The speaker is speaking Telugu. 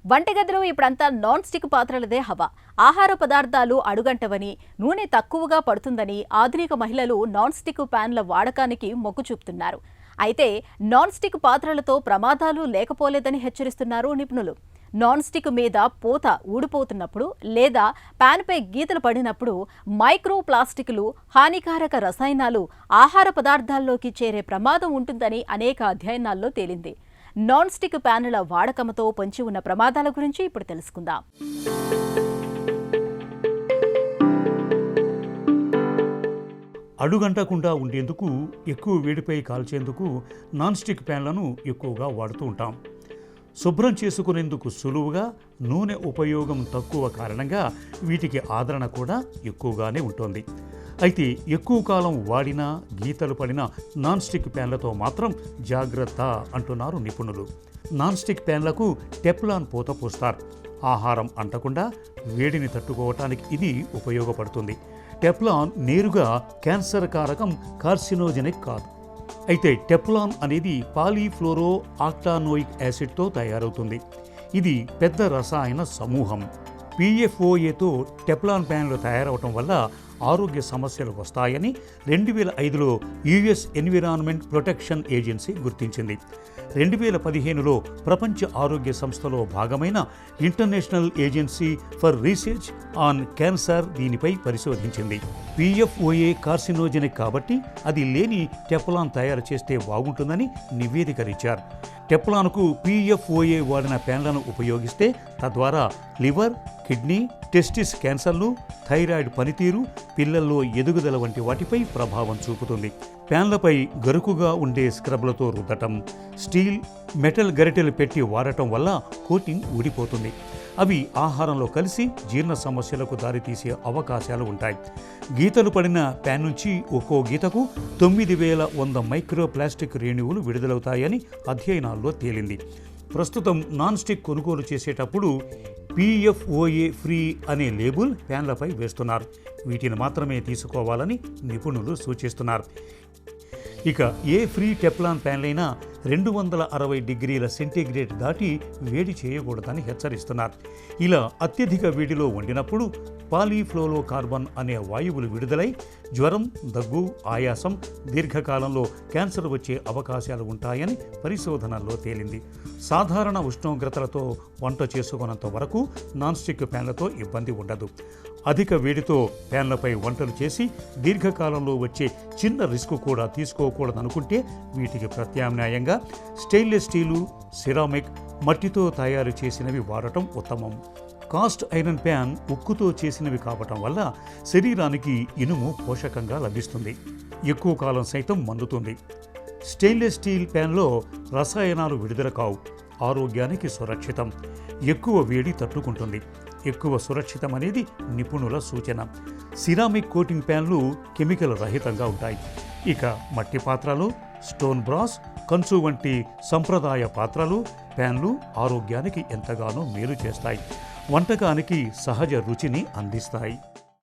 వంటగదిలో ఇప్పుడంతా నాన్ స్టిక్ పాత్రలదే హవా. ఆహార పదార్థాలు అడుగంటవని, నూనె తక్కువగా పడుతుందని ఆధునిక మహిళలు నాన్ స్టిక్ ప్యాన్ల వాడకానికి మొగ్గు చూపుతున్నారు. అయితే నాన్ స్టిక్ పాత్రలతో ప్రమాదాలు లేకపోలేదని హెచ్చరిస్తున్నారు నిపుణులు. నాన్ స్టిక్ మీద పోత ఊడిపోతున్నప్పుడు లేదా ప్యాన్పై గీతలు పడినప్పుడు మైక్రో ప్లాస్టిక్లు, హానికారక రసాయనాలు ఆహార పదార్థాల్లోకి చేరే ప్రమాదం ఉంటుందని అనేక అధ్యయనాల్లో తేలింది. నాన్ స్టిక్ ప్యాన్ల వాడకంతో పొంచి ఉన్న ప్రమాదాల గురించి ఇప్పుడు తెలుసుకుందాం. అడుగంటకుండా ఉండేందుకు, ఎక్కువ వేడిపై కాల్చేందుకు నాన్ స్టిక్ ప్యాన్లను ఎక్కువగా వాడుతూ ఉంటాం. శుభ్రం చేసుకునేందుకు సులువుగా, నూనె ఉపయోగం తక్కువ కారణంగా వీటికి ఆదరణ కూడా ఎక్కువగానే ఉంటుంది. అయితే ఎక్కువ కాలం వాడినా, గీతలు పడిన నాన్ స్టిక్ ప్యాన్లతో మాత్రం జాగ్రత్త అంటున్నారు నిపుణులు. నాన్ స్టిక్ ప్యాన్లకు టెఫ్లాన్ పూత పూస్తారు. ఆహారం అంటకుండా వేడిని తట్టుకోవటానికి ఇది ఉపయోగపడుతుంది. టెఫ్లాన్ నేరుగా క్యాన్సర్ కారకం, కార్సినోజెనిక్ కాదు. అయితే టెఫ్లాన్ అనేది పాలీఫ్లోరో ఆక్టానోయిక్ యాసిడ్తో తయారవుతుంది. ఇది పెద్ద రసాయన సమూహం. PFOAతో టెఫ్లాన్ ప్యాన్లు తయారవటం వల్ల ఆరోగ్య సమస్యలు వస్తాయని 2005లో US ఎన్విరాన్మెంట్ ప్రొటెక్షన్ ఏజెన్సీ గుర్తించింది. 2015లో ప్రపంచ ఆరోగ్య సంస్థలో భాగమైన international agency for research on cancer దీనిపై పరిశోధించింది. PFOA కార్సినోజెనిక్ కాబట్టి అది లేని టెఫ్లాన్ తయారు చేస్తే బాగుంటుందని నివేదికలిచ్చారు. టెఫ్లాన్కు PFOA వాడిన ప్యాన్లను ఉపయోగిస్తే తద్వారా లివర్, కిడ్నీ, టెస్టిస్ క్యాన్సర్లు, థైరాయిడ్ పనితీరు, పిల్లల్లో ఎదుగుదల వంటి వాటిపై ప్రభావం చూపుతుంది. ప్యాన్లపై గరుకుగా ఉండే స్క్రబ్లతో రుద్దటం, స్టీల్, మెటల్ గరిటెలు పెట్టి వాడటం వల్ల కోటింగ్ ఊడిపోతుంది. అవి ఆహారంలో కలిసి జీర్ణ సమస్యలకు దారితీసే అవకాశాలు ఉంటాయి. గీతలు పడిన ప్యాన్ నుంచి ఒక్కో గీతకు 9100 మైక్రో ప్లాస్టిక్ రేణువులు విడుదలవుతాయని అధ్యయనాల్లో తేలింది. ప్రస్తుతం నాన్ స్టిక్ కొనుగోలు చేసేటప్పుడు PFOA ఫ్రీ అనే లేబుల్ ప్యాన్లపై వేస్తున్నారు. వీటిని మాత్రమే తీసుకోవాలని నిపుణులు సూచిస్తున్నారు. ఇక ఏ ఫ్రీ టెఫ్లాన్ ప్యాన్లైనా 260 డిగ్రీల సెంటీగ్రేడ్ దాటి వేడి చేయకూడదని హెచ్చరిస్తున్నారు. ఇలా అత్యధిక వేడిలో వండినప్పుడు పాలీఫ్లోరో కార్బన్ అనే వాయువులు విడుదలై జ్వరం, దగ్గు, ఆయాసం, దీర్ఘకాలంలో క్యాన్సర్ వచ్చే అవకాశాలు ఉంటాయని పరిశోధనల్లో తేలింది. సాధారణ ఉష్ణోగ్రతలతో వంట చేసుకున్నంత వరకు నాన్ స్టిక్ ప్యాన్లతో ఇబ్బంది ఉండదు. అధిక వేడితో ప్యాన్లపై వంటలు చేసి దీర్ఘకాలంలో వచ్చే చిన్న రిస్క్ కూడా తీసుకోకూడదనుకుంటే వీటికి ప్రత్యామ్నాయంగా స్టెయిన్లెస్ స్టీలు, సిరామిక్, మట్టితో తయారు చేసినవి వాడటం ఉత్తమం. కాస్ట్ ఐరన్ ప్యాన్ ఉక్కుతో చేసినవి కావటం వల్ల శరీరానికి ఇనుము పోషకంగా లభిస్తుంది. ఎక్కువ కాలం సైతం మన్నుతుంది. స్టెయిన్లెస్ స్టీల్ ప్యాన్లో రసాయనాలు విడుదల కావు. ఆరోగ్యానికి సురక్షితం. ఎక్కువ వేడి తట్టుకుంటుంది. ఎక్కువ సురక్షితం అనేది నిపుణుల సూచన. సిరామిక్ కోటింగ్ ప్యాన్లు కెమికల్ రహితంగా ఉంటాయి. ఇక మట్టి పాత్రలు, స్టోన్ బ్రాస్, కంచు వంటి సంప్రదాయ పాత్రలు, ప్యాన్లు ఆరోగ్యానికి ఎంతగానో మేలు చేస్తాయి. వంటకానికి సహజ రుచిని అందిస్తాయి.